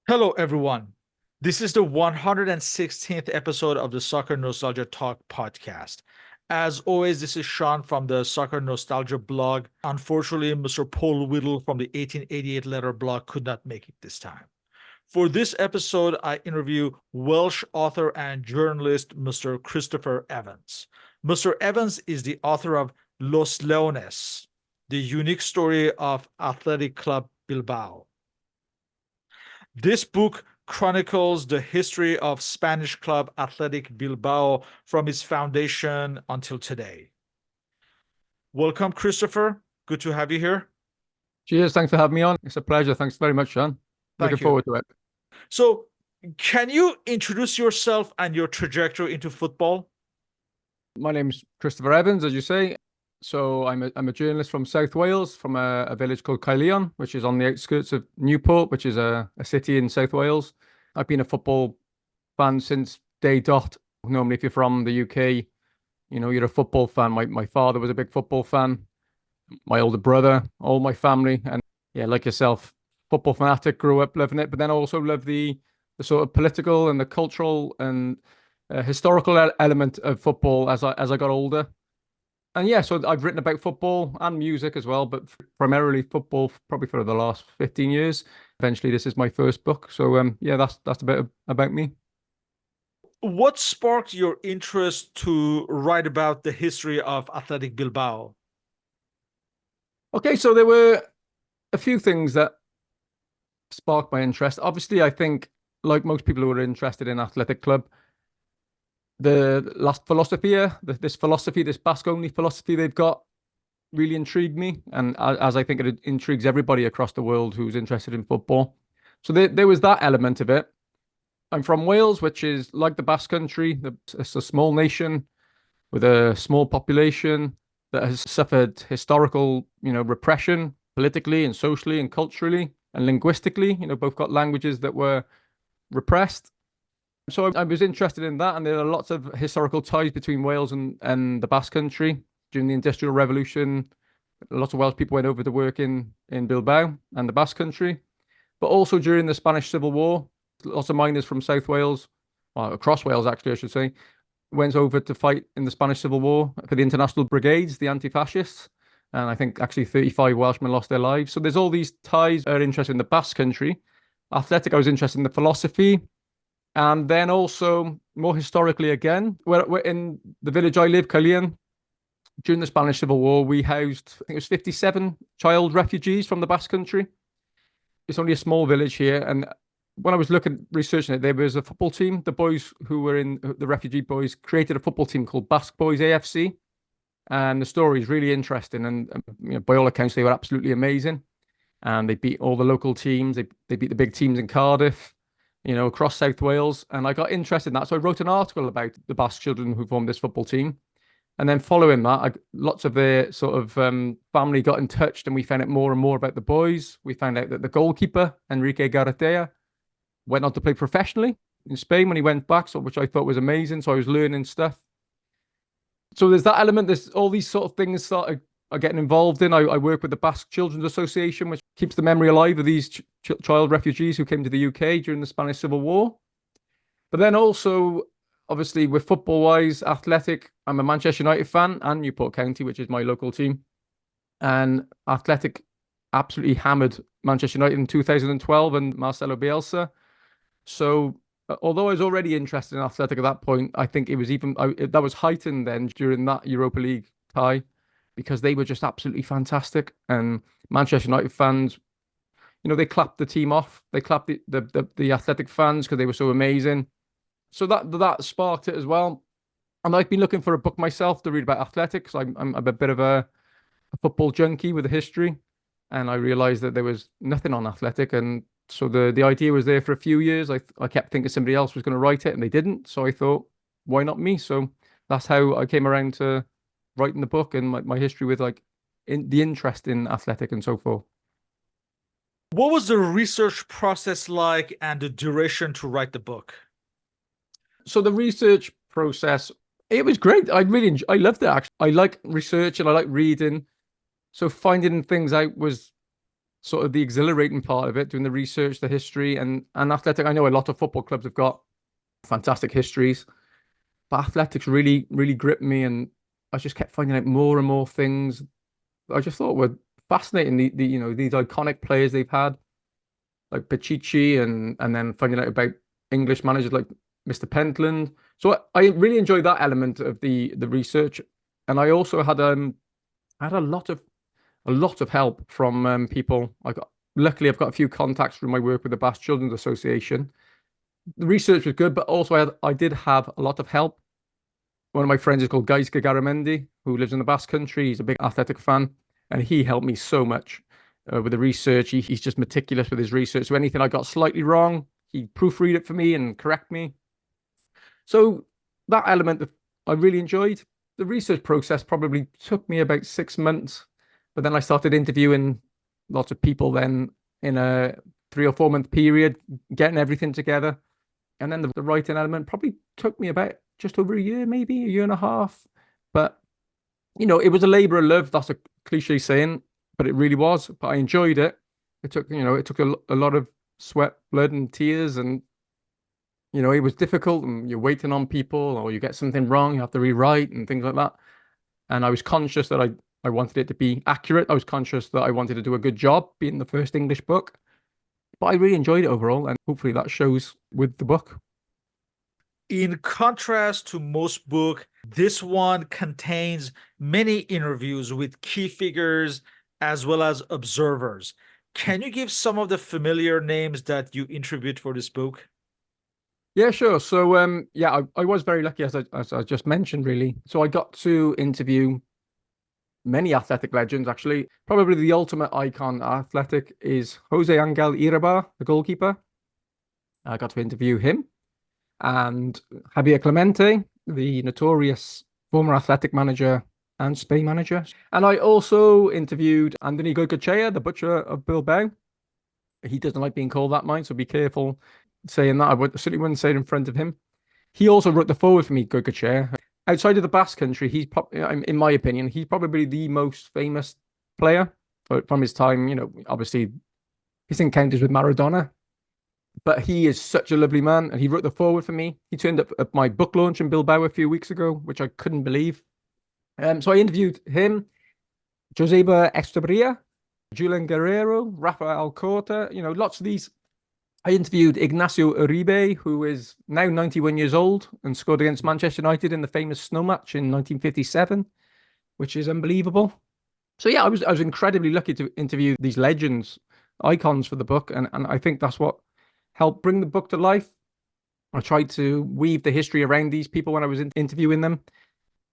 Hello, everyone. This is the 116th episode of the Soccer Nostalgia Talk Podcast. As always, this is Sean from the Soccer Nostalgia blog. Unfortunately, Mr. Paul Whittle from the 1888 Letter blog could not make it this time. For this episode, I interview Welsh author and journalist Mr. Christopher Evans. Mr. Evans is the author of Los Leones, the unique story of Athletic Club Bilbao. This book chronicles the history of Spanish club Athletic Bilbao from its foundation until today. Welcome, Christopher. Good to have you here. Cheers. Thanks for having me on. It's a pleasure. Thanks very much, Sean. Looking Thank you. forward to it. So, can you introduce yourself and your trajectory into football? My name's Christopher Evans, as you say. So I'm a journalist from South Wales, from a village called Caerleon, which is on the outskirts of Newport, which is a city in South Wales. I've been a football fan since day dot. Normally, if you're from the UK, you're a football fan. My father was a big football fan. My older brother, all my family, and yeah, like yourself, football fanatic. Grew up loving it, but then I also love the sort of political and the cultural and historical element of football as I got older. And yeah, so I've written about football and music as well, but primarily football probably for the last 15 years. Eventually, this is my first book. So yeah, that's a bit about me. What sparked your interest to write about the history of Athletic Bilbao? Okay, so there were a few things that sparked my interest. Obviously, I think like most people who are interested in athletic club, the last philosophia, this philosophy, this Basque-only philosophy they've got, really intrigued me, and as I think it intrigues everybody across the world who's interested in football. So there was that element of it. I'm from Wales, which is like the Basque Country. It's a small nation with a small population that has suffered historical, repression politically and socially and culturally and linguistically. Both got languages that were repressed. So I was interested in that, and there are lots of historical ties between Wales and the Basque Country during the Industrial Revolution. Lots of Welsh people went over to work in Bilbao and the Basque Country, but also during the Spanish Civil War, lots of miners from South Wales, well, across Wales actually, I should say, went over to fight in the Spanish Civil War for the International Brigades, the anti-fascists. And I think actually 35 Welshmen lost their lives. So there's all these ties that are interested in the Basque Country. Athletic, I was interested in the philosophy. And then also, more historically again, we're in the village I live, Caerleon. During the Spanish Civil War, we housed, I think it was 57 child refugees from the Basque Country. It's only a small village here. And when I was researching it, there was a football team. The boys who were in the refugee boys created a football team called Basque Boys AFC. And the story is really interesting. And by all accounts, they were absolutely amazing. And they beat all the local teams. They beat the big teams in Cardiff, across South Wales. And I got interested in that. So I wrote an article about the Basque children who formed this football team. And then following that, lots of their sort of family got in touch, and we found out more and more about the boys. We found out that the goalkeeper, Enrique Garratea, went on to play professionally in Spain when he went back, so which I thought was amazing. So I was learning stuff. So there's that element. There's all these sort of things started getting involved in. I work with the Basque Children's Association, which keeps the memory alive of these child refugees who came to the UK during the Spanish Civil War. But then also, obviously, with football-wise, Athletic, I'm a Manchester United fan and Newport County, which is my local team. And Athletic absolutely hammered Manchester United in 2012 and Marcelo Bielsa. So although I was already interested in Athletic at that point, I think it was that was heightened then during that Europa League tie, because they were just absolutely fantastic. And Manchester United fans, they clapped the team off. They clapped the Athletic fans because they were so amazing. So that sparked it as well. And I've been looking for a book myself to read about athletics. I'm a bit of a football junkie with a history, and I realized that there was nothing on athletic. And so the idea was there for a few years. I kept thinking somebody else was going to write it, and they didn't. So I thought, why not me? So that's how I came around to writing the book and my history with the interest in athletic and so forth. What was the research process like and the duration to write the book? So the research process, it was great. I loved it actually. I like research and I like reading. So finding things out was sort of the exhilarating part of it, doing the research, the history, and Athletic. I know a lot of football clubs have got fantastic histories, but Athletics really gripped me, and I just kept finding out more and more things I just thought were fascinating. These iconic players they've had, like Pichichi, and then finding out about English managers like Mr. Pentland. So I really enjoyed that element of the research, and I also had a lot of help from people. Luckily I've got a few contacts through my work with the Basque Children's Association. The research was good, but also I did have a lot of help. One of my friends is called Gaizka Garamendi, who lives in the Basque Country. He's a big Athletic fan, and he helped me so much with the research. He's just meticulous with his research. So anything I got slightly wrong, he'd proofread it for me and correct me. So that element I really enjoyed. The research process probably took me about 6 months, but then I started interviewing lots of people then in a 3 or 4 month period, getting everything together. And then the writing element probably took me about just over a year, maybe a year and a half. But, it was a labor of love. That's a cliche saying, but it really was. But I enjoyed it. It took a lot of sweat, blood, and tears. And, it was difficult. And you're waiting on people, or you get something wrong, you have to rewrite and things like that. And I was conscious that I wanted it to be accurate. I was conscious that I wanted to do a good job being the first English book. But I really enjoyed it overall. And hopefully that shows with the book. In contrast to most books, this one contains many interviews with key figures as well as observers. Can you give some of the familiar names that you interviewed for this book? Yeah, sure. So, I was very lucky, as I just mentioned, really. So I got to interview many Athletic legends, actually. Probably the ultimate icon Athletic is Jose Angel Iraba, the goalkeeper. I got to interview him. And Javier Clemente, the notorious former Athletic manager and Spain manager. And I also interviewed Anthony Goicoechea, the butcher of Bilbao. He doesn't like being called that, mind, so be careful saying that. Certainly wouldn't say it in front of him. He also wrote the foreword for me, Goicoechea. Outside of the Basque Country, in my opinion, he's probably the most famous player from his time. Obviously his encounters with Maradona. But he is such a lovely man, and he wrote the foreword for me. He turned up at my book launch in Bilbao a few weeks ago, which I couldn't believe. So I interviewed him, Joseba Estebria, Julian Guerrero, Rafael Corta, lots of these. I interviewed Ignacio Uribe, who is now 91 years old and scored against Manchester United in the famous snow match in 1957, which is unbelievable. So yeah, I was incredibly lucky to interview these legends, icons for the book, and I think that's what helped bring the book to life. I tried to weave the history around these people when I was interviewing them,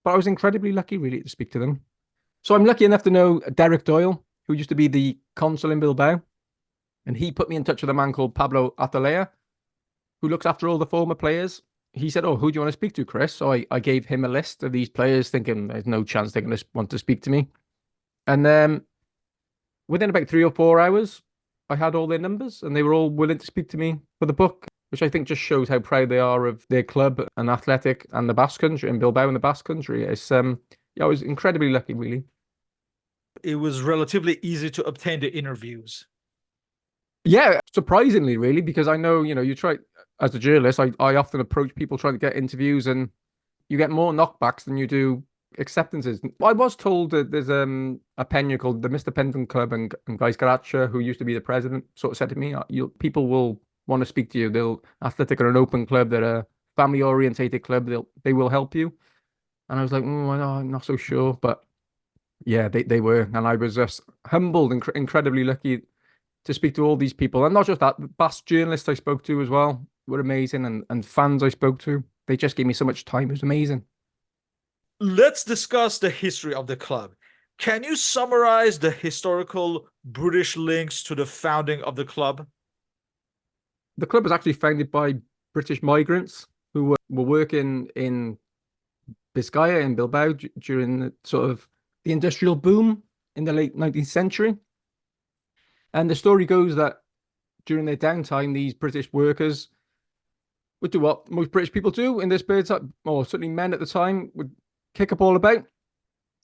but I was incredibly lucky, really, to speak to them. So I'm lucky enough to know Derek Doyle, who used to be the consul in Bilbao, and he put me in touch with a man called Pablo Atalaya, who looks after all the former players. He said, "Oh, who do you want to speak to, Chris?" So I gave him a list of these players, thinking there's no chance they're going to want to speak to me. And then within about 3 or 4 hours, I had all their numbers, and they were all willing to speak to me for the book, which I think just shows how proud they are of their club and Athletic and the Basque Country, and Bilbao and the Basque Country. I was incredibly lucky, really. It was relatively easy to obtain the interviews. Yeah, surprisingly, really, because I know, you try as a journalist, I often approach people trying to get interviews, and you get more knockbacks than you do acceptances. I was told that there's a Pena called the Mr. Penton Club, and Guys Garacha, who used to be the president, sort of said to me, people will want to speak to you. Athletic are an open club, they're a family orientated club, they will help you. And I was like, I'm not so sure, but yeah, they were, and I was just humbled and incredibly lucky to speak to all these people. And not just that, the Basque journalists I spoke to as well were amazing, and fans I spoke to. They just gave me so much time. It was amazing. Let's discuss the history of the club. Can you summarize the historical British links to the founding of the club? The club was actually founded by British migrants who were working in Biscaya in Bilbao during the sort of the industrial boom in the late 19th century. And the story goes that during their downtime, these British workers would do what most British people do in their spare time, or certainly men at the time, would kick up all about.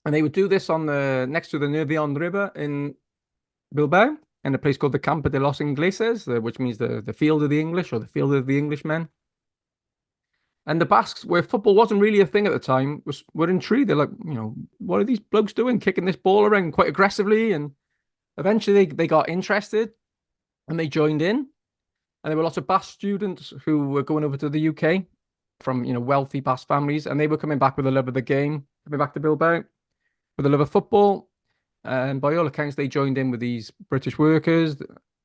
And they would do this on next to the Nervion River in Bilbao. in a place called the Campo de los Ingleses, which means the field of the English or the field of the Englishmen. And the Basques, where football wasn't really a thing at the time, were intrigued. They're like, what are these blokes doing, kicking this ball around quite aggressively? And eventually they got interested and they joined in. And there were lots of Basque students who were going over to the UK from, wealthy Basque families. And they were coming back with a love of the game, coming back to Bilbao with a love of football. And by all accounts, they joined in with these British workers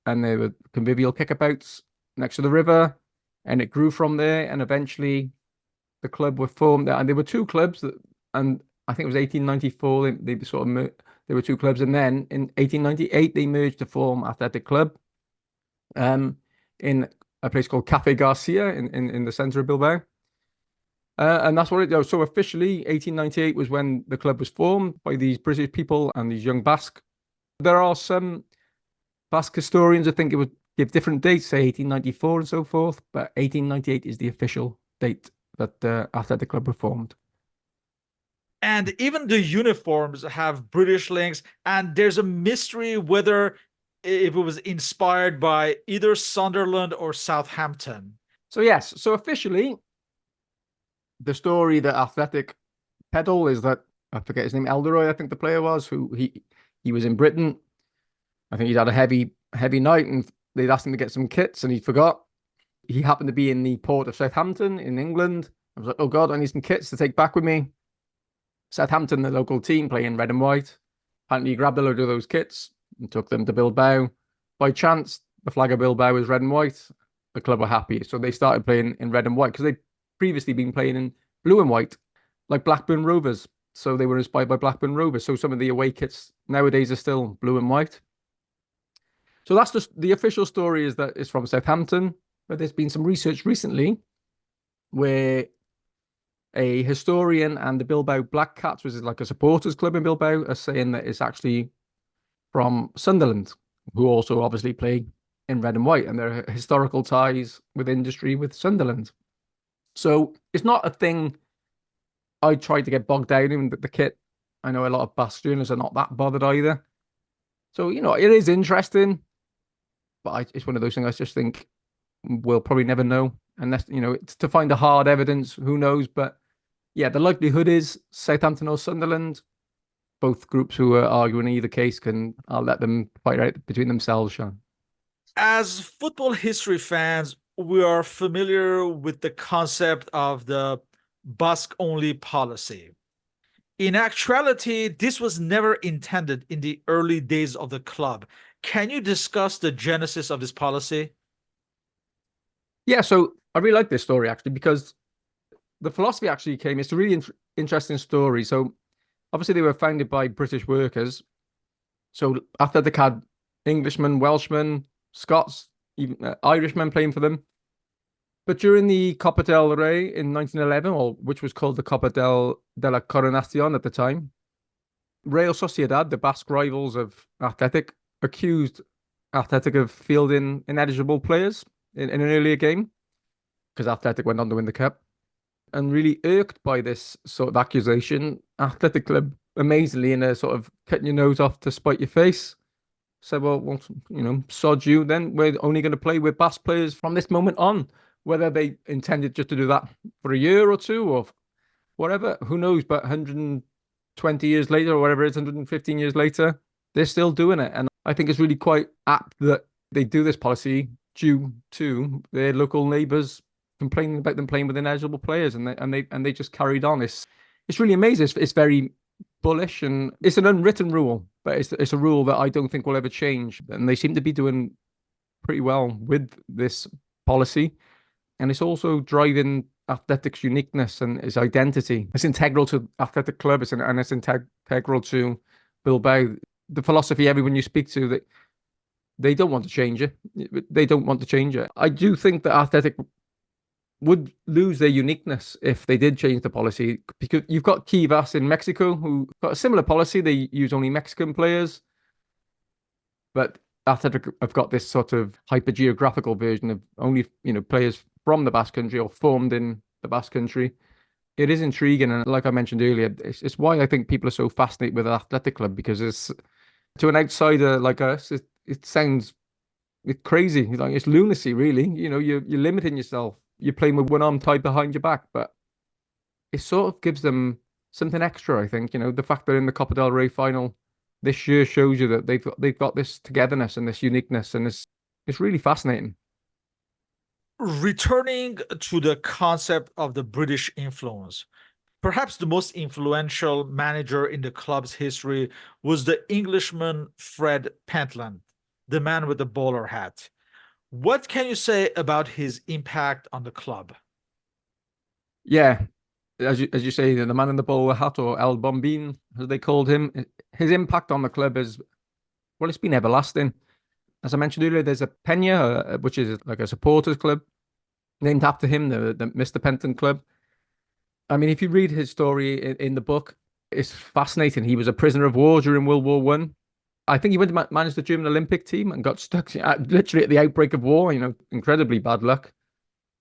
and they were convivial kickabouts next to the river. And it grew from there. And eventually the club were formed. And there were two clubs and I think it was 1894. There were two clubs. And then in 1898, they merged to form Athletic Club in a place called Cafe Garcia in the center of Bilbao. And that's what it was. So officially, 1898 was when the club was formed by these British people and these young Basque. There are some Basque historians, I think it would give different dates, say 1894 and so forth, but 1898 is the official date that the Athletic Club were formed. And even the uniforms have British links, and there's a mystery whether if it was inspired by either Sunderland or Southampton. So yes, so officially, the story that Athletic peddle is that, I forget his name, Elderoy, I think the player was, who he was in Britain. I think he'd had a heavy night and they'd asked him to get some kits and he forgot. He happened to be in the port of Southampton in England. I was like, oh God, I need some kits to take back with me. Southampton, the local team, playing red and white. Apparently he grabbed a load of those kits and took them to Bilbao. By chance, the flag of Bilbao was red and white. The club were happy. So they started playing in red and white because they'd previously been playing in blue and white, like Blackburn Rovers. So they were inspired by Blackburn Rovers. So some of the away kits nowadays are still blue and white. So that's just the official story is that it's from Southampton. But there's been some research recently where a historian and the Bilbao Black Cats, which is like a supporters club in Bilbao, are saying that it's actually from Sunderland, who also obviously play in red and white, and there are historical ties with industry with Sunderland. So it's not a thing I tried to get bogged down in the kit. I know a lot of Basque journalists are not that bothered either. So, it is interesting, but it's one of those things I just think we'll probably never know unless, it's to find a hard evidence, who knows? But yeah, the likelihood is Southampton or Sunderland, both groups who are arguing either case I'll let them fight out between themselves, Sean. As football history fans, we are familiar with the concept of the Basque-only policy. In actuality, this was never intended in the early days of the club. Can you discuss the genesis of this policy? Yeah, so I really like this story actually because the philosophy actually it's a really interesting story. So obviously they were founded by British workers. So Athletic had Englishmen, Welshmen, Scots, even Irishmen playing for them. But during the Copa del Rey in 1911, or which was called the Copa de la Coronación at the time, Real Sociedad, the Basque rivals of Athletic, accused Athletic of fielding ineligible players in an earlier game because Athletic went on to win the cup. And really irked by this sort of accusation, Athletic Club, amazingly, in a sort of cutting your nose off to spite your face, said, well, sod you, then we're only going to play with Basque players from this moment on. Whether they intended just to do that for a year or two or whatever, who knows? But 120 years later or whatever it is, 115 years later, they're still doing it. And I think it's really quite apt that they do this policy due to their local neighbours complaining about them playing with ineligible players, and they just carried on. It's really amazing. It's very bullish, and it's an unwritten rule, but it's a rule that I don't think will ever change. And they seem to be doing pretty well with this policy. And it's also driving Athletic's uniqueness and its identity. It's integral to Athletic Club, and it's integral to Bilbao. The philosophy everyone you speak to, that they don't want to change it. They don't want to change it. I do think that Athletic would lose their uniqueness if they did change the policy, because you've got Chivas in Mexico who got a similar policy. They use only Mexican players, but Athletic have got this sort of hyper-geographical version of only players from the Basque Country or formed in the Basque Country. It is intriguing, and like I mentioned earlier, it's why I think people are so fascinated with Athletic Club, because it's, to an outsider like us, it sounds it's crazy. Like it's lunacy, really. You're limiting yourself. You're playing with one arm tied behind your back, but it sort of gives them something extra, I think. The fact they're in the Copa del Rey final this year shows you that they've got this togetherness and this uniqueness, and it's really fascinating. Returning to the concept of the British influence, perhaps the most influential manager in the club's history was the Englishman Fred Pentland, the man with the bowler hat. What can you say about his impact on the club? Yeah, as you say, the man in the bowler hat, or El Bombín, as they called him, his impact on the club is, well, it's been everlasting. As I mentioned earlier, there's a Peña, which is like a supporters club, named after him, the Mr. Penton Club. I mean, if you read his story in the book, it's fascinating. He was a prisoner of war during World War One. I think he went to manage the German Olympic team and got stuck literally at the outbreak of war. Incredibly bad luck.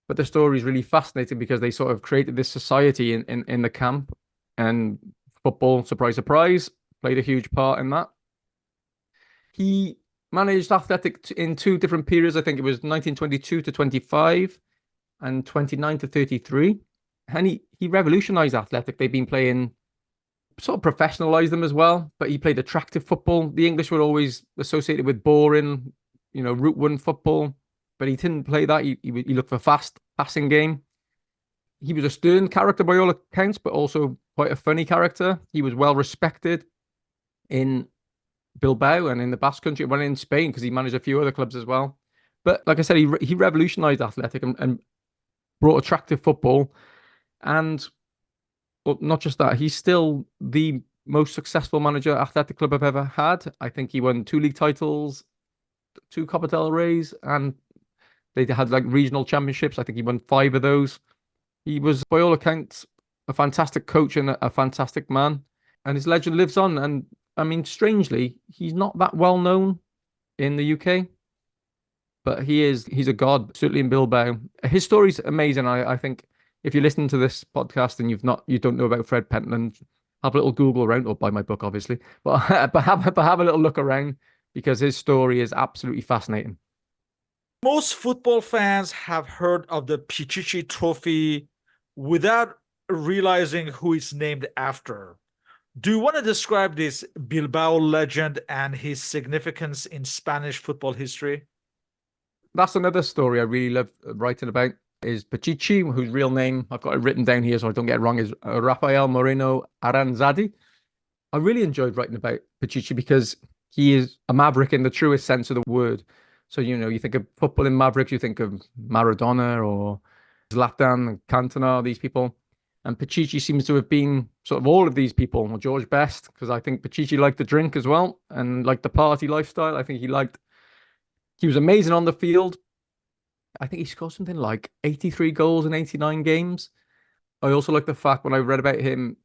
But the story is really fascinating because they sort of created this society in the camp, and football, surprise, surprise, played a huge part in that. He managed Athletic in two different periods. I think it was 1922 to 25 and 29 to 33. And he revolutionized Athletic. They've been playing, sort of professionalized them as well, but he played attractive football. The English were always associated with boring, Route One football, but he didn't play that. He looked for fast passing game. He was a stern character by all accounts, but also quite a funny character. He was well respected in Bilbao and in the Basque Country, well, in Spain, because he managed a few other clubs as well. But like I said, he revolutionized Athletic and brought attractive football. And well, not just that, he's still the most successful manager Athletic Club have ever had. I think he won 2 league titles, 2 Copa del Reys, and they had like regional championships. I think he won 5 of those. He was, by all accounts, a fantastic coach and a fantastic man. And his legend lives on. And I mean, strangely, he's not that well known in the UK, but he's a god, certainly in Bilbao. His story's amazing. I think if you're listening to this podcast and you don't know about Fred Pentland, have a little Google around, or buy my book, obviously, but have a little look around, because his story is absolutely fascinating. Most football fans have heard of the Pichichi Trophy without realizing who it's named after. Do you want to describe this Bilbao legend and his significance in Spanish football history? That's another story I really love writing about, is Pichichi, whose real name, I've got it written down here so I don't get it wrong, is Rafael Moreno Aranzadi. I really enjoyed writing about Pichichi because he is a maverick in the truest sense of the word. So, you think of football in mavericks, you think of Maradona or Zlatan, Cantona, these people. And Pichichi seems to have been sort of all of these people, or George Best, because I think Pichichi liked to drink as well and liked the party lifestyle. I think he was amazing on the field. I think he scored something like 83 goals in 89 games. I also like the fact, when I read about him,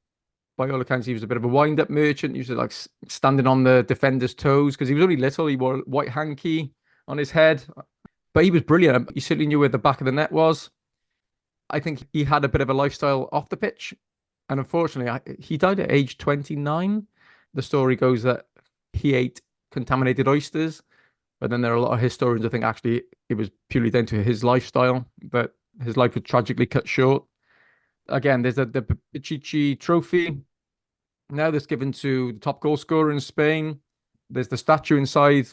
by all accounts, he was a bit of a wind-up merchant. He used to like standing on the defender's toes because he was only little. He wore a white hanky on his head, but he was brilliant. He certainly knew where the back of the net was. I think he had a bit of a lifestyle off the pitch, and unfortunately, he died at age 29. The story goes that he ate contaminated oysters, but then there are a lot of historians who think actually it was purely down to his lifestyle, but his life was tragically cut short. Again, there's the Pichichi Trophy now that's given to the top goal scorer in Spain. There's the statue inside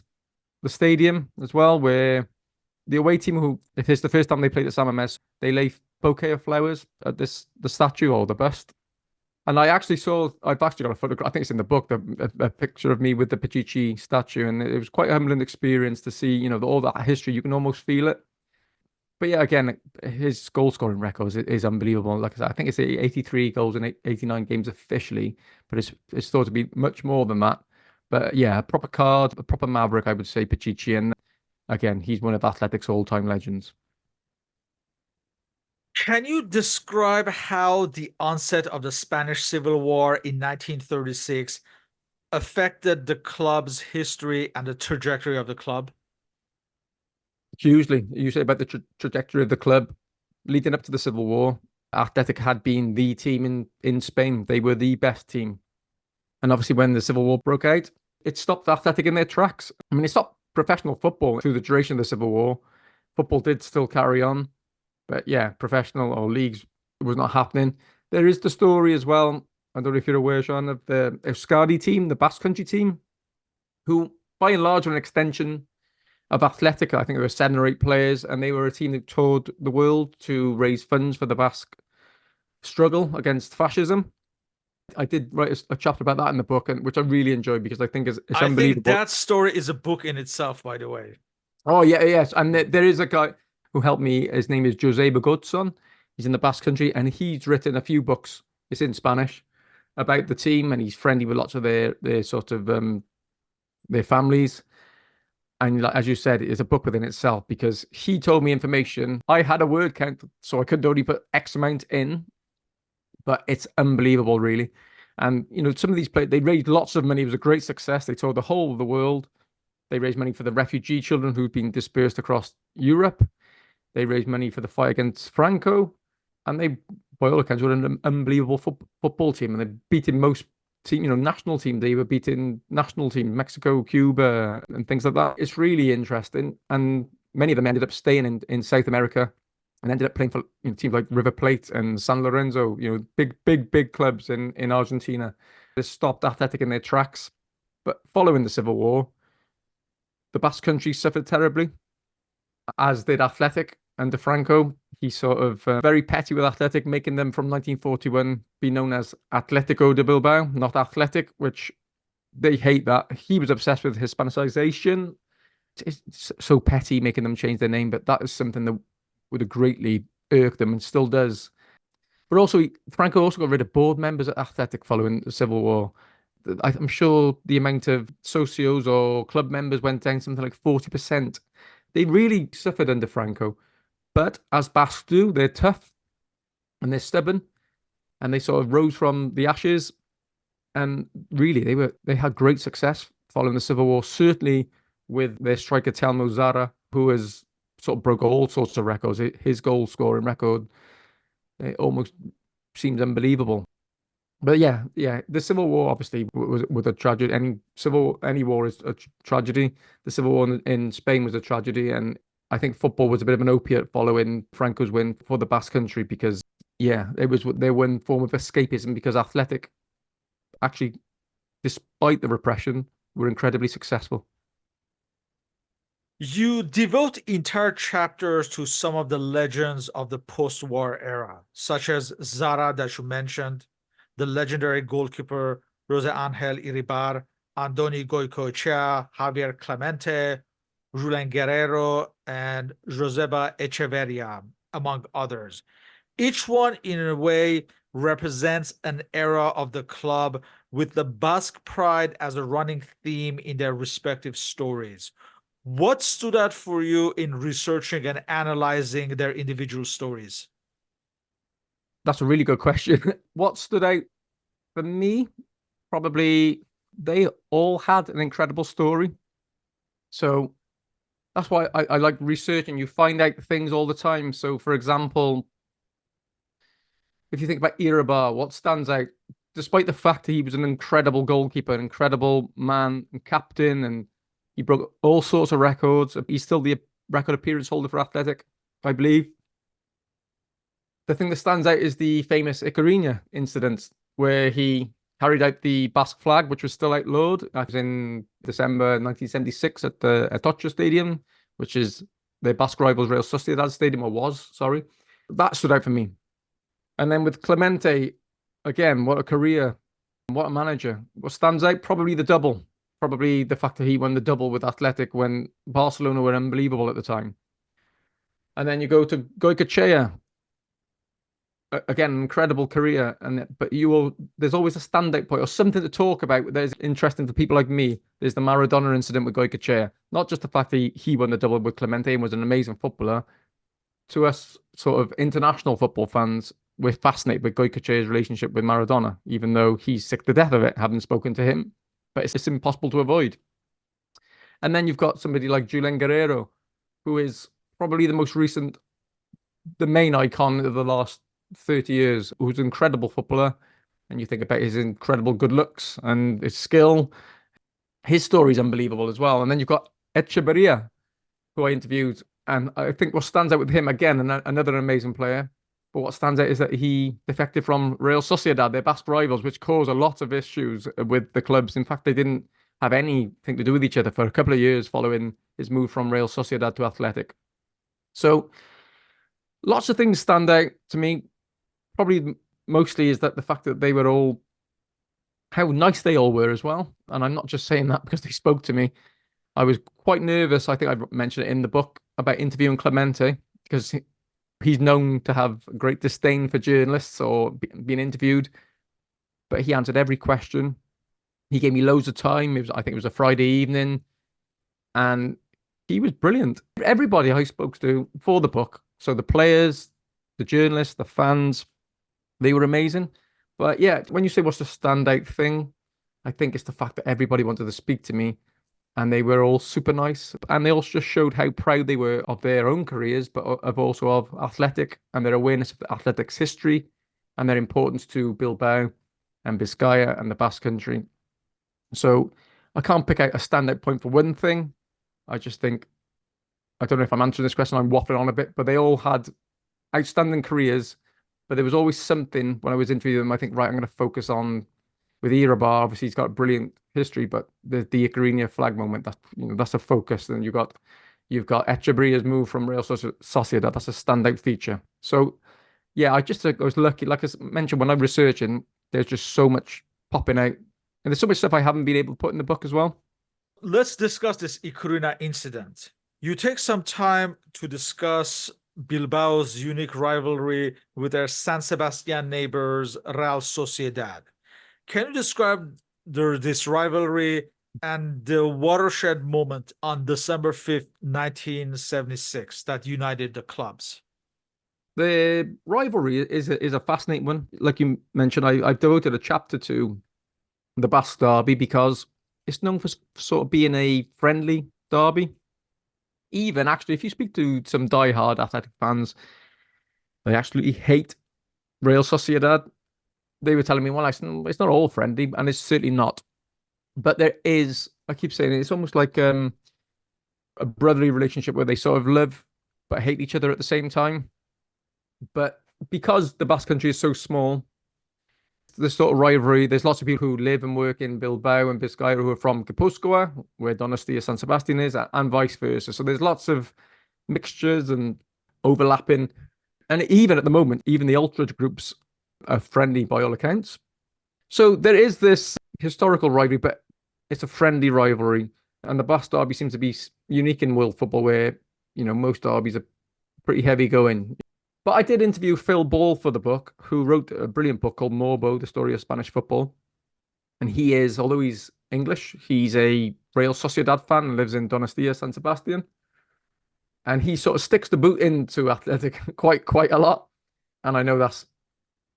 the stadium as well, where the away team, who, if it's the first time they played at San Mamés, they lay bouquet of flowers at the statue or the bust. And I've actually got a photograph, I think it's in the book, a picture of me with the Pichichi statue. And it was quite a humbling experience to see, all that history. You can almost feel it. But yeah, again, his goal scoring record is unbelievable. Like I said, I think it's 83 goals in 89 games officially, but it's thought to be much more than that. But yeah, a proper card, a proper maverick, I would say, Pichichi. And again, he's one of Athletic's all-time legends. Can you describe how the onset of the Spanish Civil War in 1936 affected the club's history and the trajectory of the club? Hugely. You say about the trajectory of the club leading up to the Civil War. Athletic had been the team in Spain. They were the best team. And obviously, when the Civil War broke out, it stopped Athletic in their tracks. I mean, it stopped professional football through the duration of the Civil War. Football did still carry on, but yeah, professional or leagues was not happening. There is the story as well. I don't know if you're aware, Sean, of the Euskadi team, the Basque Country team, who by and large were an extension of Athletic. I think there were 7 or 8 players, and they were a team that toured the world to raise funds for the Basque struggle against fascism. I did write a chapter about that in the book, and which I really enjoyed because I think it's I think unbelievable. that story is a book in itself, by the way. Oh yeah, yes, and there is a guy who helped me. His name is Jose Bagotson. He's in the Basque Country, and he's written a few books. It's in Spanish about the team, and he's friendly with lots of their sort of their families. And like, as you said, it's a book within itself because he told me information. I had a word count, so I could only put X amount in, but it's unbelievable, really. And you know, some of these players, they raised lots of money. It was a great success. They toured the whole of the world. They raised money for the refugee children who'd been dispersed across Europe. They raised money for the fight against Franco, and they, by all accounts, were an unbelievable football team. And they beaten most team, you know, national team. They were beating national team, Mexico, Cuba, and things like that. It's really interesting, and many of them ended up staying in South America and ended up playing for teams like River Plate and San Lorenzo. You know, big clubs in Argentina. They stopped Athletic in their tracks, but following the Civil War, the Basque Country suffered terribly, as did Athletic under Franco. He sort of very petty with Athletic, making them from 1941 be known as Atletico de Bilbao, not Athletic, which they hate that. He was obsessed with Hispanicization. It's so petty making them change their name, but that is something that would have greatly irked them and still does. But also, Franco also got rid of board members at Athletic following the Civil War. I'm sure the amount of socios or club members went down something like 40%. They really suffered under Franco. But as Basques do, they're tough and they're stubborn, and they sort of rose from the ashes. And really, they had great success following the Civil War, certainly with their striker Telmo Zarra, who has sort of broke all sorts of records. His goal scoring record, it almost seems unbelievable. But yeah, the Civil War obviously was a tragedy. Any war is a tragedy. The Civil War in Spain was a tragedy, and I think football was a bit of an opiate following Franco's win for the Basque Country because yeah, it was their one form of escapism because Athletic actually, despite the repression, were incredibly successful. You devote entire chapters to some of the legends of the post-war era, such as Zara that you mentioned, the legendary goalkeeper Jose Angel Iribar, Andoni Goicoechea, Javier Clemente, Julen Guerrero, and Joseba Echeverria, among others. Each one, in a way, represents an era of the club with the Basque pride as a running theme in their respective stories. What stood out for you in researching and analyzing their individual stories? That's a really good question. What stood out for me? Probably they all had an incredible story. So that's why I like researching. You find out things all the time. So, for example, if you think about Iribar, what stands out, despite the fact that he was an incredible goalkeeper, an incredible man and captain, and he broke all sorts of records. He's still the record appearance holder for Athletic, I believe. The thing that stands out is the famous Icarina incident, where he carried out the Basque flag, which was still outlawed. That was in December 1976 at the Atocha Stadium, which is the Basque rivals Real Sociedad Stadium, or was, sorry. That stood out for me. And then with Clemente, again, what a career, what a manager. What stands out? Probably the double. Probably the fact that he won the double with Athletic when Barcelona were unbelievable at the time. And then you go to Goicoechea. Again, incredible career, but there's always a standout point or something to talk about that is interesting to people like me. There's the Maradona incident with Goicoechea. Not just the fact that he won the double with Clemente and was an amazing footballer. To us, sort of international football fans, we're fascinated with Goicoechea's relationship with Maradona, even though he's sick to death of it, having spoken to him. But it's impossible to avoid. And then you've got somebody like Julen Guerrero, who is probably the most recent, the main icon of the last 30 years, who's an incredible footballer. And you think about his incredible good looks and his skill. His story is unbelievable as well. And then you've got Echeverria, who I interviewed. And I think what stands out with him, again, another amazing player, but what stands out is that he defected from Real Sociedad, their Basque rivals, which caused a lot of issues with the clubs. In fact, they didn't have anything to do with each other for a couple of years following his move from Real Sociedad to Athletic. So lots of things stand out to me. Probably mostly is that the fact that they were all, how nice they all were as well. And I'm not just saying that because they spoke to me. I was quite nervous. I think I mentioned it in the book about interviewing Clemente because he's known to have great disdain for journalists or being interviewed. But he answered every question. He gave me loads of time. I think it was a Friday evening, and he was brilliant. Everybody I spoke to for the book, so the players, the journalists, the fans, they were amazing. But yeah, when you say what's the standout thing, I think it's the fact that everybody wanted to speak to me and they were all super nice. And they also just showed how proud they were of their own careers, but of also of Athletic and their awareness of the Athletic's history and their importance to Bilbao and Biscaya and the Basque Country. So I can't pick out a standout point for one thing. I just think, I don't know if I'm answering this question, I'm waffling on a bit, but they all had outstanding careers. But there was always something when I was interviewing them, I think, right, I'm going to focus on with Irabar. Obviously, he's got a brilliant history, but the Icarina flag moment, that's a focus. And you've got Echeverria's move from Real Sociedad. That's a standout feature. So yeah, I was lucky. Like I mentioned, when I'm researching, there's just so much popping out. And there's so much stuff I haven't been able to put in the book as well. Let's discuss this Icarina incident. You take some time to discuss Bilbao's unique rivalry with their San Sebastian neighbors, Real Sociedad. Can you describe this rivalry and the watershed moment on December 5th, 1976 that united the clubs? The rivalry is a fascinating one. Like you mentioned, I've devoted a chapter to the Basque Derby because it's known for sort of being a friendly derby. Even actually, if you speak to some die-hard Athletic fans, they actually hate Real Sociedad. They were telling me, well, it's not all friendly, and it's certainly not. But there is, I keep saying it's almost like a brotherly relationship where they sort of love but hate each other at the same time. But because the Basque Country is so small, this sort of rivalry, there's lots of people who live and work in Bilbao and Biscaya who are from Gipuzkoa, where Donostia San Sebastian is, and vice versa. So there's lots of mixtures and overlapping. And even at the moment, even the ultra groups are friendly by all accounts. So there is this historical rivalry, but it's a friendly rivalry. And the Basque Derby seems to be unique in world football where, most derbies are pretty heavy going. But I did interview Phil Ball for the book, who wrote a brilliant book called Morbo, The Story of Spanish Football. And he is, although he's English, he's a Real Sociedad fan and lives in Donostia, San Sebastian. And he sort of sticks the boot into Athletic quite a lot. And I know that's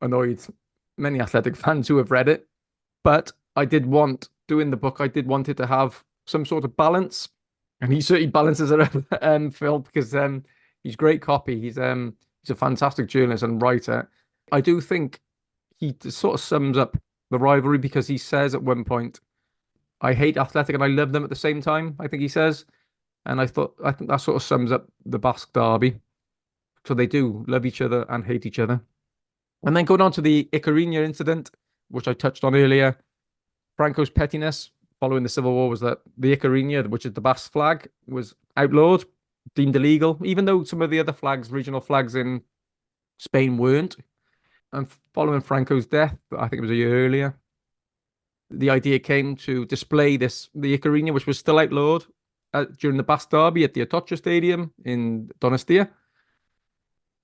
annoyed many Athletic fans who have read it. But I did want, doing the book, I did want it to have some sort of balance. And he certainly balances it up, Phil, because he's great copy. He's a fantastic journalist and writer. I do think he sort of sums up the rivalry because he says at one point, I hate Athletic and I love them at the same time, I think he says. And I think that sort of sums up the Basque Derby. So they do love each other and hate each other. And then going on to the Icarina incident, which I touched on earlier, Franco's pettiness following the Civil War was that the Icarina, which is the Basque flag, was outlawed, deemed illegal, even though some of the other flags, regional flags in Spain weren't. And following Franco's death, I think it was a year earlier, the idea came to display the Icarina, which was still outlawed during the Basque Derby at the Atocha Stadium in Donostia.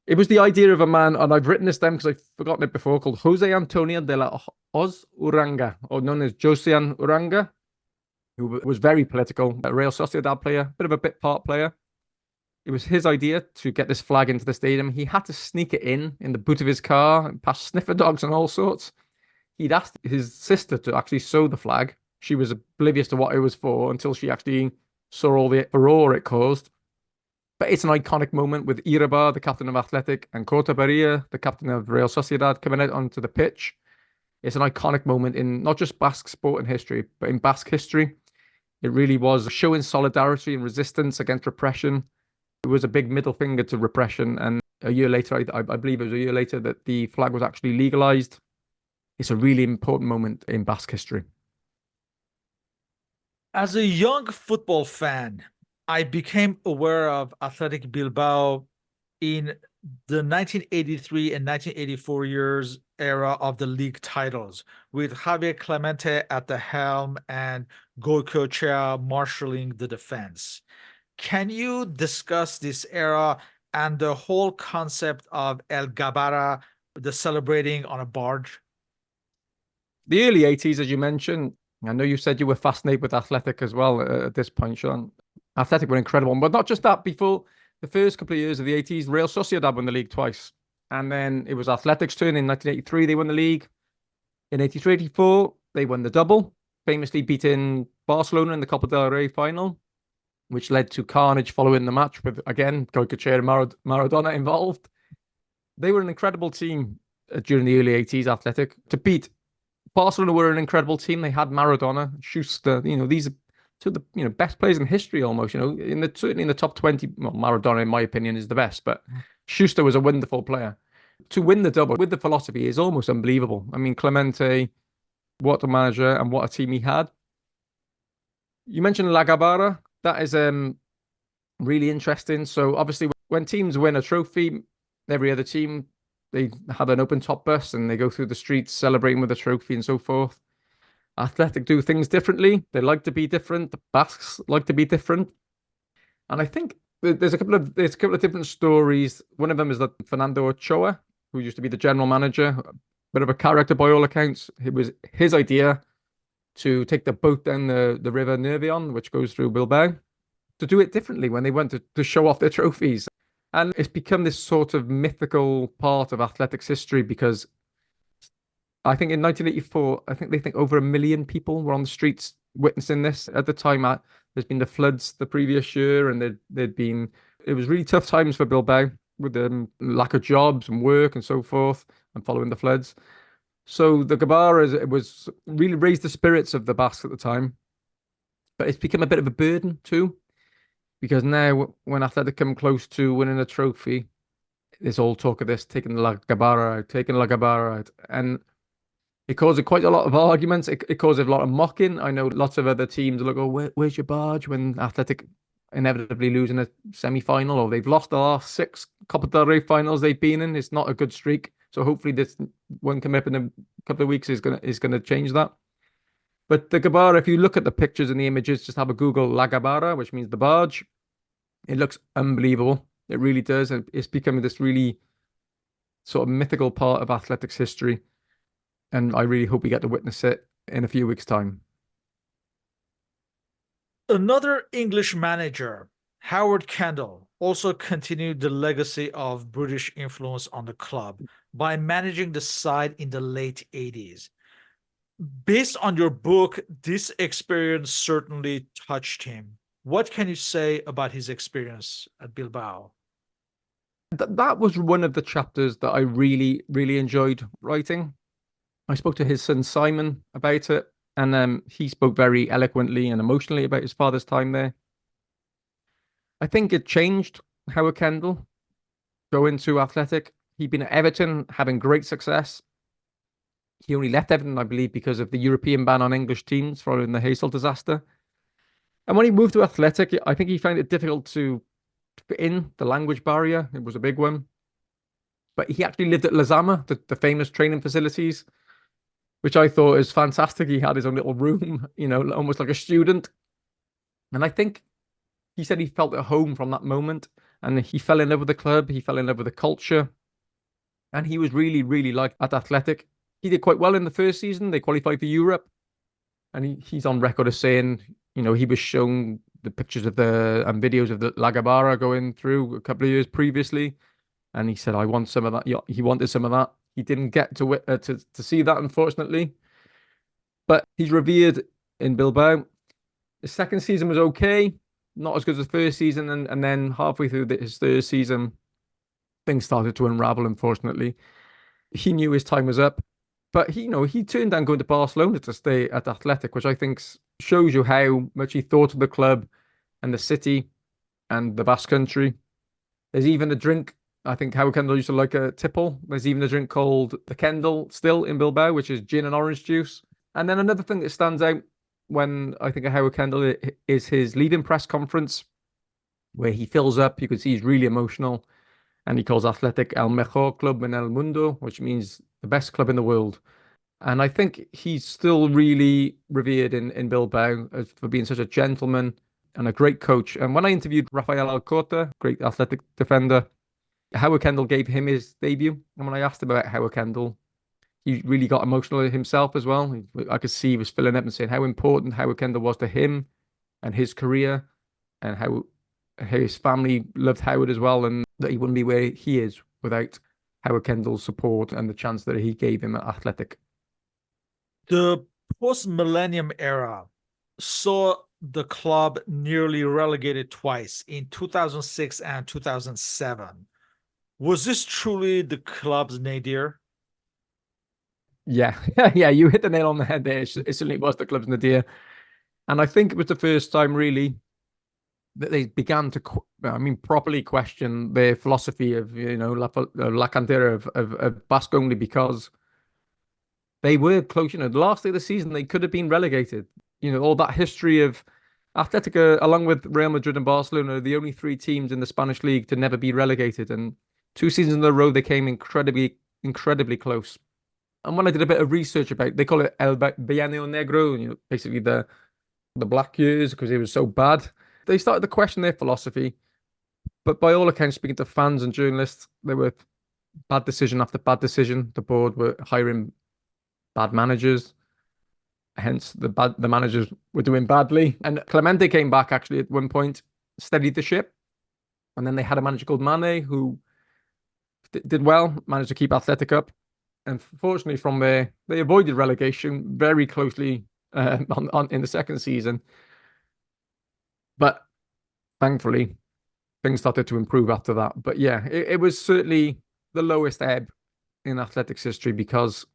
It was the idea of a man, and I've written this down because I've forgotten it before, called Jose Antonio de la Hoz Uranga, or known as Josean Uranga, who was very political, a Real Sociedad player, bit of a bit part player. It was his idea to get this flag into the stadium. He had to sneak it in the boot of his car, and past sniffer dogs and all sorts. He'd asked his sister to actually sew the flag. She was oblivious to what it was for until she actually saw all the furore it caused. But it's an iconic moment with Irabar, the captain of Athletic, and Cortabaria, the captain of Real Sociedad, coming out onto the pitch. It's an iconic moment in not just Basque sport and history, but in Basque history. It really was showing solidarity and resistance against repression. It was a big middle finger to repression. And a year later, I believe it was a year later, that the flag was actually legalized. It's a really important moment in Basque history. As a young football fan, I became aware of Athletic Bilbao in the 1983 and 1984 years era of the league titles, with Javier Clemente at the helm and Goicoechea marshalling the defense. Can you discuss this era and the whole concept of El Gabara, the celebrating on a barge? The early 80s, as you mentioned, I know you said you were fascinated with Athletic as well at this point, Sean. Athletic were incredible, but not just that. Before the first couple of years of the 80s, Real Sociedad won the league twice. And then it was Athletic's turn in 1983, they won the league. In 83, 84, they won the double, famously beating Barcelona in the Copa del Rey final, which led to carnage following the match with, again, Goicoechea and Maradona involved. They were an incredible team during the early 80s, Athletic. To beat Barcelona were an incredible team. They had Maradona, Schuster. These are two of the best players in history almost. Certainly in the top 20. Well, Maradona, in my opinion, is the best, but Schuster was a wonderful player. To win the double with the philosophy is almost unbelievable. I mean, Clemente, what a manager and what a team he had. You mentioned La Gabara. That is really interesting. So obviously, when teams win a trophy, every other team, they have an open top bus and they go through the streets celebrating with a trophy and so forth. Athletic do things differently. They like to be different. The Basques like to be different. And I think there's a couple of different stories. One of them is that Fernando Ochoa, who used to be the general manager, a bit of a character by all accounts. It was his idea to take the boat down the river Nervion, which goes through Bilbao, to do it differently when they went to show off their trophies. And it's become this sort of mythical part of athletics history because I think in 1984, I think they think over 1 million people were on the streets witnessing this. At the time, there's been the floods the previous year, and it was really tough times for Bilbao with the lack of jobs and work and so forth, and following the floods. So the Gabara it was really raised the spirits of the Basques at the time, but it's become a bit of a burden too. Because now, when Athletic come close to winning a trophy, there's all talk of this, taking La Gabara out. And it causes quite a lot of arguments. It causes a lot of mocking. I know lots of other teams look, oh, where's your barge? When Athletic inevitably lose in a semi-final, or they've lost the last 6 Copa del Rey finals they've been in. It's not a good streak. So hopefully this one coming up in a couple of weeks is gonna change that. But the Gabara, if you look at the pictures and the images, just have a Google La Gabara, which means the barge. It looks unbelievable. It really does. And it's becoming this really sort of mythical part of athletics history. And I really hope we get to witness it in a few weeks' time. Another English manager, Howard Kendall, also continued the legacy of British influence on the club by managing the side in the late 80s. Based on your book, this experience certainly touched him. What can you say about his experience at Bilbao? That was one of the chapters that I really, really enjoyed writing. I spoke to his son Simon about it, and he spoke very eloquently and emotionally about his father's time there. I think it changed Howard Kendall going to Athletic. He'd been at Everton, having great success. He only left Everton, I believe, because of the European ban on English teams following the Hazel disaster. And when he moved to Athletic, I think he found it difficult to fit in. The language barrier, it was a big one. But he actually lived at Lazama, the famous training facilities, which I thought is fantastic. He had his own little room, almost like a student. And I think he said he felt at home from that moment. And he fell in love with the club. He fell in love with the culture. And he was really, really liked at Athletic. He did quite well in the first season. They qualified for Europe. And he's on record as saying, he was shown the pictures of and videos of the La Gabara going through a couple of years previously. And he said, I want some of that. He wanted some of that. He didn't get to see that, unfortunately. But he's revered in Bilbao. The second season was okay. Not as good as the first season. And then halfway through his third season, things started to unravel, unfortunately. He knew his time was up. But he turned down going to Barcelona to stay at Athletic, which I think's Shows you how much he thought of the club and the city and the Basque Country. There's even a drink. I think Howard Kendall used to like a tipple. There's even a drink called the Kendall still in Bilbao, which is gin and orange juice. And then another thing that stands out when I think of Howard Kendall is his leading press conference, where he fills up. You can see he's really emotional, and he calls Athletic el mejor club en el mundo, which means the best club in the world. And I think he's still really revered in Bilbao for being such a gentleman and a great coach. And when I interviewed Rafael Alcorta, great athletic defender, Howard Kendall gave him his debut. And when I asked him about Howard Kendall, he really got emotional himself as well. I could see he was filling up and saying how important Howard Kendall was to him and his career, and how his family loved Howard as well, and that he wouldn't be where he is without Howard Kendall's support and the chance that he gave him at Athletic. The post-millennium era saw the club nearly relegated twice in 2006 and 2007. Was this truly the club's nadir? Yeah, yeah, you hit the nail on the head there. It certainly was the club's nadir. And I think it was the first time really that they began to, properly question their philosophy of, La Cantera of Basque only, because they were close. The last day of the season, they could have been relegated. All that history of Athletic, along with Real Madrid and Barcelona, are the only three teams in the Spanish league to never be relegated. And 2 seasons in a row, they came incredibly, incredibly close. And when I did a bit of research about, they call it El Bienio Negro, basically the black years, because it was so bad. They started to question their philosophy. But by all accounts, speaking to fans and journalists, there were bad decision after bad decision. The board were hiring bad managers. Hence, the managers were doing badly. And Clemente came back actually at one point, steadied the ship. And then they had a manager called Mane who did well, managed to keep Athletic up. And fortunately, from there, they avoided relegation very closely in the second season. But thankfully, things started to improve after that. But yeah, it was certainly the lowest ebb in Athletic's history, because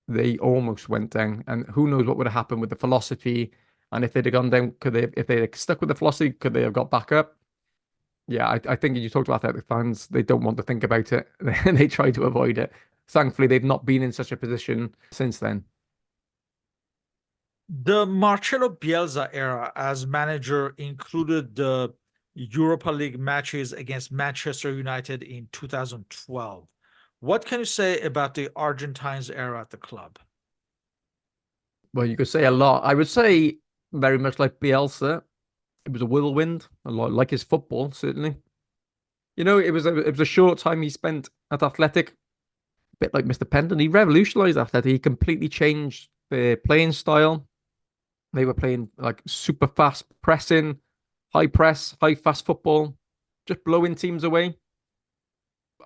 they almost went down. And who knows what would have happened with the philosophy. And if they'd have gone down, if they'd have stuck with the philosophy, could they have got back up? Yeah, I think you talk to Athletic fans, they don't want to think about it. They try to avoid it. Thankfully, they've not been in such a position since then. The Marcelo Bielsa era as manager included the Europa League matches against Manchester United in 2012. What can you say about the Argentines era at the club? Well, you could say a lot. I would say very much like Bielsa. It was a whirlwind, a lot like his football, certainly. It was a short time he spent at Athletic, a bit like Mr. Pendon. He revolutionized Athletic. He completely changed their playing style. They were playing like super fast pressing, high press, high fast football, just blowing teams away.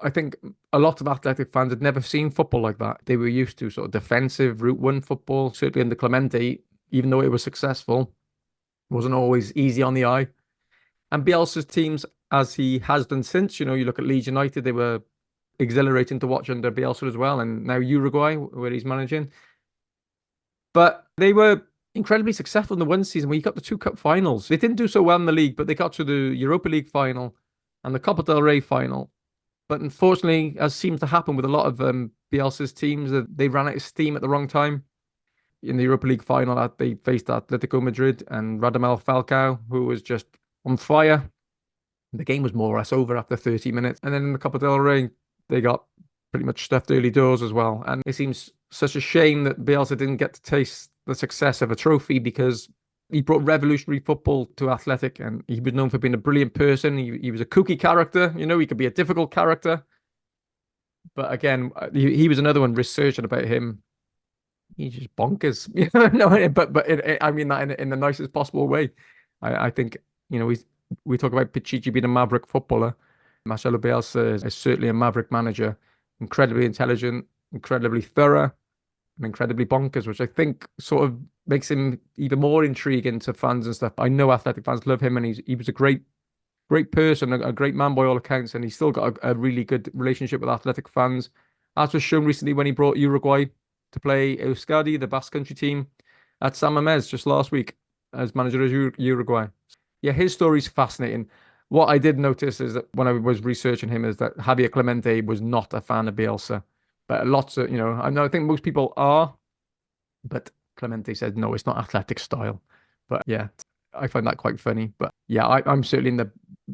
I think a lot of Athletic fans had never seen football like that. They were used to sort of defensive Route 1 football, certainly in the Clemente, even though it was successful, wasn't always easy on the eye. And Bielsa's teams, as he has done since, you look at Leeds United, they were exhilarating to watch under Bielsa as well, and now Uruguay, where he's managing. But they were incredibly successful in the one season where he got the 2 cup finals. They didn't do so well in the league, but they got to the Europa League final and the Copa del Rey final. But unfortunately, as seems to happen with a lot of Bielsa's teams, they ran out of steam at the wrong time. In the Europa League final, they faced Atletico Madrid and Radamel Falcao, who was just on fire. The game was more or less over after 30 minutes. And then in the Copa del Rey, they got pretty much stuffed early doors as well. And it seems such a shame that Bielsa didn't get to taste the success of a trophy, because he brought revolutionary football to Athletic, and he was known for being a brilliant person. He was a kooky character. He could be a difficult character. But again, he was another one researching about him. He's just bonkers. No, but I mean that in the nicest possible way. I think, we talk about Pichichi being a maverick footballer. Marcelo Bielsa is certainly a maverick manager, incredibly intelligent, incredibly thorough, and incredibly bonkers, which I think sort of makes him even more intriguing to fans and stuff. I know Athletic fans love him, and he was a great person, a great man by all accounts, and he's still got a really good relationship with Athletic fans, as was shown recently when he brought Uruguay to play Euskadi, the Basque Country team. at San Mamés just last week as manager of Uruguay. Yeah, his story's fascinating. What I did notice is that when I was researching him is that Javier Clemente was not a fan of Bielsa, but lots of, I know I think most people are, but Clemente said, no, it's not athletic style. But yeah, I find that quite funny. But yeah, I'm certainly in the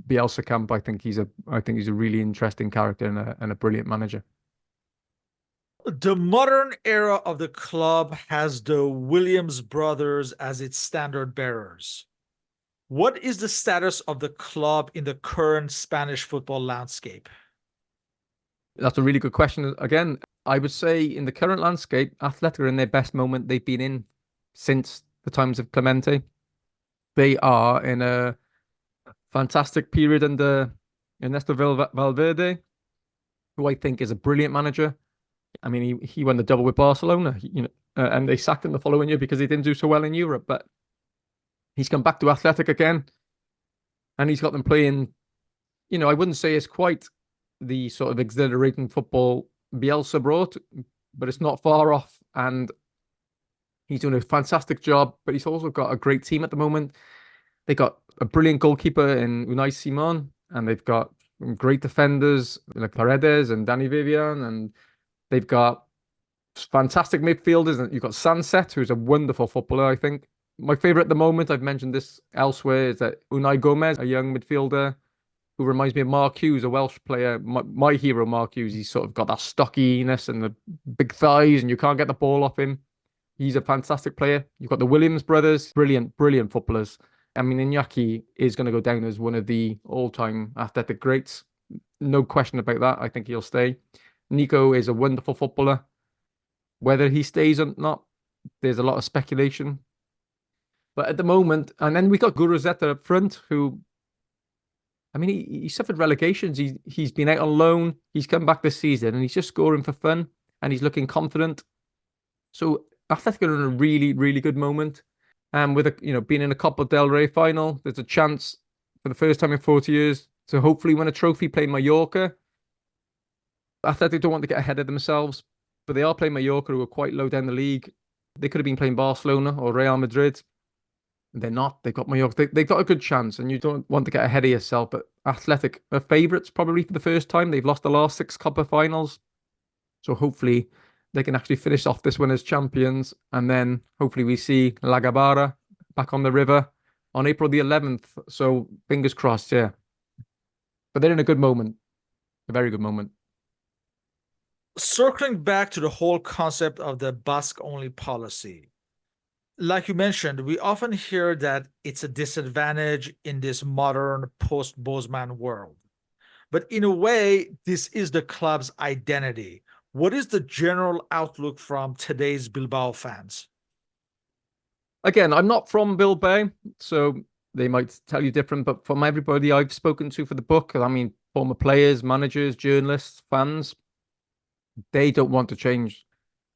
Bielsa camp. I think he's a really interesting character and a brilliant manager. The modern era of the club has the Williams brothers as its standard bearers. What is the status of the club in the current Spanish football landscape? That's a really good question. Again, I would say in the current landscape, Athletic are in their best moment they've been in since the times of Clemente. They are in a fantastic period under Ernesto Valverde, who I think is a brilliant manager. I mean, he won the double with Barcelona, and they sacked him the following year because he didn't do so well in Europe. But he's come back to Athletic again, and he's got them playing. I wouldn't say it's quite the sort of exhilarating football Bielsa brought, but it's not far off. And he's doing a fantastic job. But he's also got a great team at the moment. They got a brilliant goalkeeper in Unai Simon, and they've got great defenders like Paredes and Danny Vivian, and they've got fantastic midfielders. And you've got Sunset, who's a wonderful footballer, I think. My favorite at the moment, I've mentioned this elsewhere, is that Unai Gomez, a young midfielder who reminds me of Mark Hughes, a Welsh player. My hero, Mark Hughes, he's sort of got that stockiness and the big thighs, and you can't get the ball off him. He's a fantastic player. You've got the Williams brothers, brilliant, brilliant footballers. I mean, Iñaki is going to go down as one of the all-time athletic greats. No question about that. I think he'll stay. Nico is a wonderful footballer. Whether he stays or not, there's a lot of speculation. But at the moment, and then we got Guruzeta up front, who, I mean, he suffered relegations. He's been out on loan. He's come back this season, and he's just scoring for fun, and he's looking confident. So Athletic are in a really, really good moment. And with being in a Copa del Rey final, there's a chance for the first time in 40 years to hopefully win a trophy playing Mallorca. Athletic don't want to get ahead of themselves, but they are playing Mallorca, who are quite low down the league. They could have been playing Barcelona or Real Madrid. They're not. They've got Mallorca. They've got a good chance, and you don't want to get ahead of yourself. But Athletic are favourites probably for the first time. They've lost the last 6 Copa finals. So hopefully they can actually finish off this one as champions. And then hopefully we see La Gabara back on the river on April the 11th. So fingers crossed, yeah. But they're in a good moment, a very good moment. Circling back to the whole concept of the Basque-only policy, like you mentioned, we often hear that it's a disadvantage in this modern post-Bosman world. But in a way, this is the club's identity. What is the general outlook from today's Bilbao fans? Again, I'm not from Bilbao, so they might tell you different, but from everybody I've spoken to for the book, I mean, former players, managers, journalists, fans, they don't want to change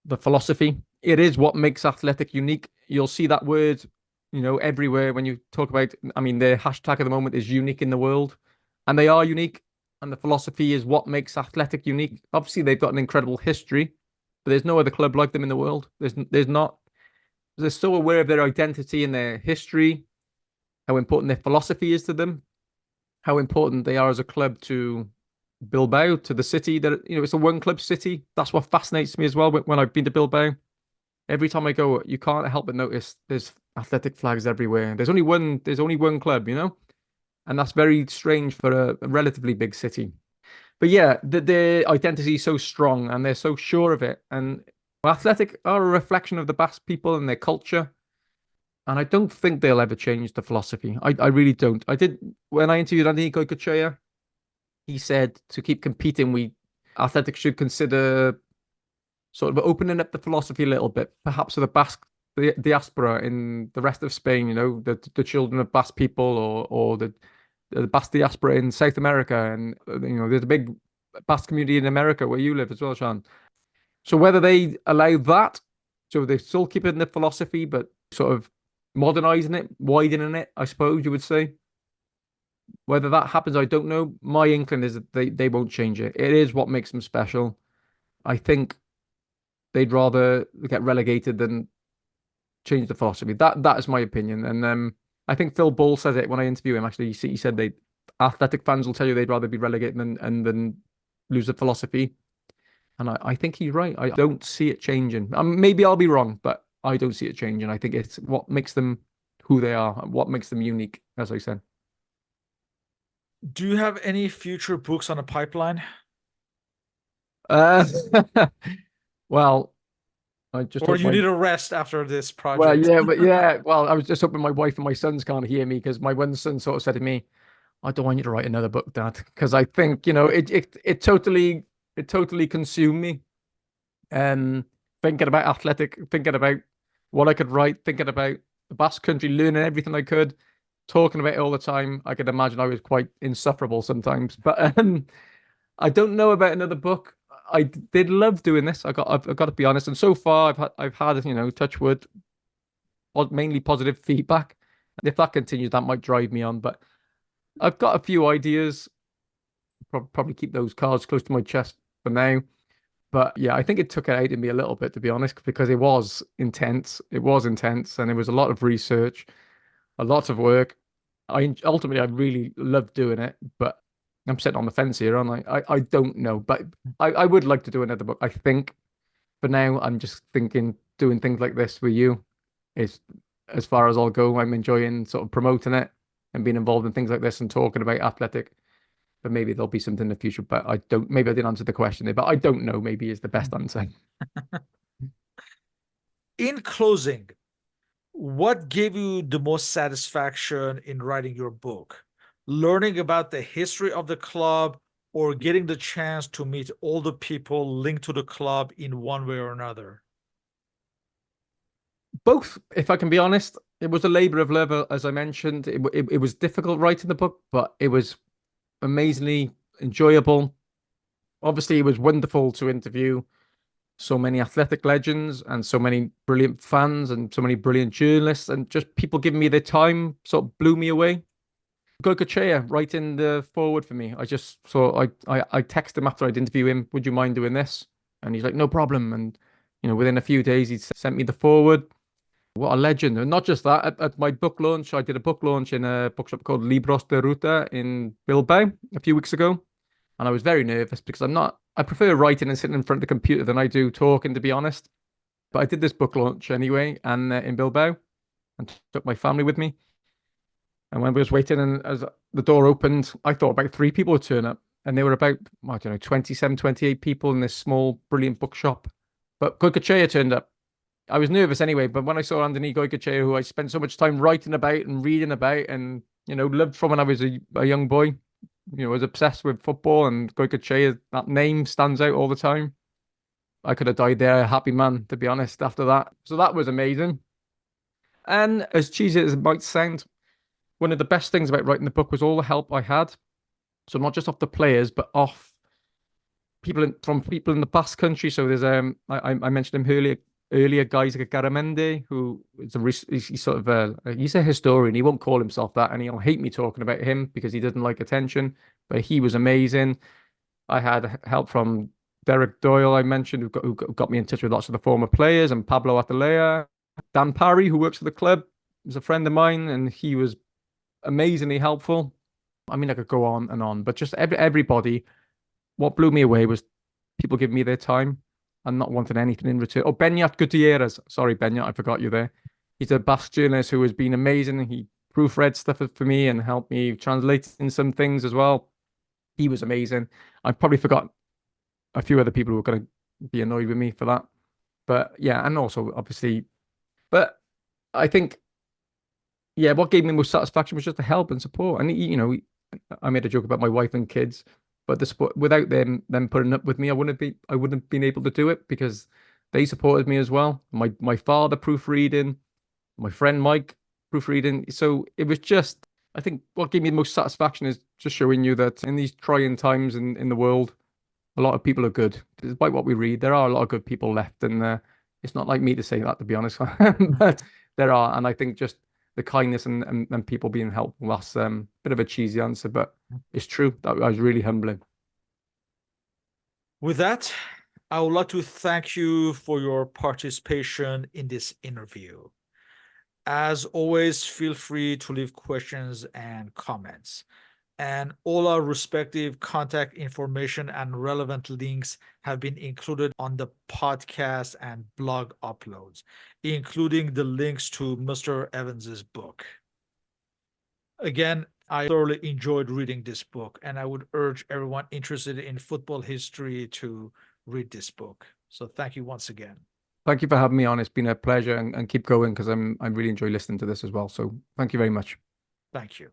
the philosophy. It is what makes Athletic unique. You'll see that word, everywhere when you talk about, I mean, their hashtag at the moment is unique in the world, and they are unique. And the philosophy is what makes Athletic unique. Obviously, they've got an incredible history, but there's no other club like them in the world. There's not. They're so aware of their identity and their history, how important their philosophy is to them, how important they are as a club to Bilbao, to the city. That it's a one club city. That's what fascinates me as well. When I've been to Bilbao, every time I go, you can't help but notice there's Athletic flags everywhere. There's only one club, and that's very strange for a relatively big city. But yeah, their identity is so strong and they're so sure of it. And Athletic are a reflection of the Basque people and their culture. And I don't think they'll ever change the philosophy. I really don't. When I interviewed Andy Goicoechea, he said to keep competing, Athletic should consider sort of opening up the philosophy a little bit, perhaps for the Basque diaspora in the rest of Spain, the children of Basque people or the Basque diaspora in South America. And, there's a big Basque community in America where you live as well, Sean. So whether they allow that, so they still keep it in the philosophy, but sort of modernizing it, widening it, I suppose you would say. Whether that happens, I don't know. My inkling is that they won't change it. It is what makes them special. I think they'd rather get relegated than change the philosophy. That is my opinion. And I think Phil Ball said it when I interviewed him. Actually, he said they athletic fans will tell you they'd rather be relegated than lose the philosophy. And I think he's right. I don't see it changing. Maybe I'll be wrong, but I don't see it changing. I think it's what makes them who they are, what makes them unique, as I said. Do you have any future books on the pipeline? Uh, well, I just Or hope you my need a rest after this well, project? yeah, but yeah, well, I was just hoping my wife and my sons can't hear me because my one son sort of said to me, "I don't want you to write another book, Dad," because I think it totally consumed me. Thinking about athletic, thinking about what I could write, thinking about the Basque Country, learning everything I could, talking about it all the time. I could imagine I was quite insufferable sometimes, but I don't know about another book. I did love doing this. I've got to be honest, and so far I've had touch wood, mainly positive feedback. And if that continues, that might drive me on. But I've got a few ideas. Probably keep those cards close to my chest for now. But yeah, I think it took it out of me a little bit, to be honest, because it was intense. It was intense, and it was a lot of research, a lot of work. I really loved doing it, but I'm sitting on the fence here, aren't I don't know, but I would like to do another book. I think for now, I'm just thinking doing things like this with you is as far as I'll go. I'm enjoying sort of promoting it and being involved in things like this and talking about athletic. But maybe there'll be something in the future. But I don't. Maybe I didn't answer the question there. But I don't know. Maybe is the best answer. In closing, what gave you the most satisfaction in writing your book? Learning about the history of the club or getting the chance to meet all the people linked to the club in one way or another? Both, if I can be honest, it was a labor of love, as I mentioned. It was difficult writing the book, but it was amazingly enjoyable. Obviously, it was wonderful to interview so many athletic legends and so many brilliant fans and so many brilliant journalists and just people giving me their time sort of blew me away. Goikachea writing the forward for me. I just saw I texted him after I'd interview him, would you mind doing this? And he's like, no problem. And within a few days he sent me the forward. What a legend. And not just that, at my book launch, I did a book launch in a bookshop called Libros de Ruta in Bilbao a few weeks ago. And I was very nervous because I prefer writing and sitting in front of the computer than I do talking, to be honest. But I did this book launch anyway, and in Bilbao, and took my family with me. And when we was waiting, and as the door opened, I thought about three people would turn up, and they were about, I don't know, 27, 28 people in this small, brilliant bookshop. But Goikachea turned up. I was nervous anyway, but when I saw Anthony Goikachea, who I spent so much time writing about and reading about, and loved from when I was a young boy, was obsessed with football, and Goikachea, that name stands out all the time. I could have died there a happy man, to be honest, after that. So that was amazing. And as cheesy as it might sound, one of the best things about writing the book was all the help I had. So not just off the players, but off from people in the Basque Country. So there's I mentioned him earlier, guys like Garamendi, who is he's sort of he's a historian. He won't call himself that, and he'll hate me talking about him because he doesn't like attention. But he was amazing. I had help from Derek Doyle, I mentioned, who got me in touch with lots of the former players, and Pablo Atalaya. Dan Parry, who works for the club, was a friend of mine, and he was amazingly helpful. I mean, I could go on and on, but just everybody. What blew me away was people giving me their time and not wanting anything in return. Oh, Benyat Gutierrez. Sorry, Benyat, I forgot you there. He's a Basque journalist who has been amazing. He proofread stuff for me and helped me translate in some things as well. He was amazing. I probably forgot a few other people who were going to be annoyed with me for that. But yeah, and also obviously, but I think, yeah, what gave me most satisfaction was just the help and support. And I made a joke about my wife and kids, but the support without them putting up with me, I wouldn't have been able to do it because they supported me as well. My father proofreading, my friend Mike proofreading. So it was just, I think what gave me the most satisfaction is just showing you that in these trying times in the world, a lot of people are good. Despite what we read, there are a lot of good people left, and it's not like me to say that, to be honest, but there are. And I think just the kindness and people being helpful, that's a bit of a cheesy answer, but it's true. That was really humbling. With that, I would like to thank you for your participation in this interview. As always, feel free to leave questions and comments. And all our respective contact information and relevant links have been included on the podcast and blog uploads, including the links to Mr. Evans's book. Again, I thoroughly enjoyed reading this book, and I would urge everyone interested in football history to read this book. So thank you once again. Thank you for having me on. It's been a pleasure, and keep going because I really enjoy listening to this as well. So thank you very much. Thank you.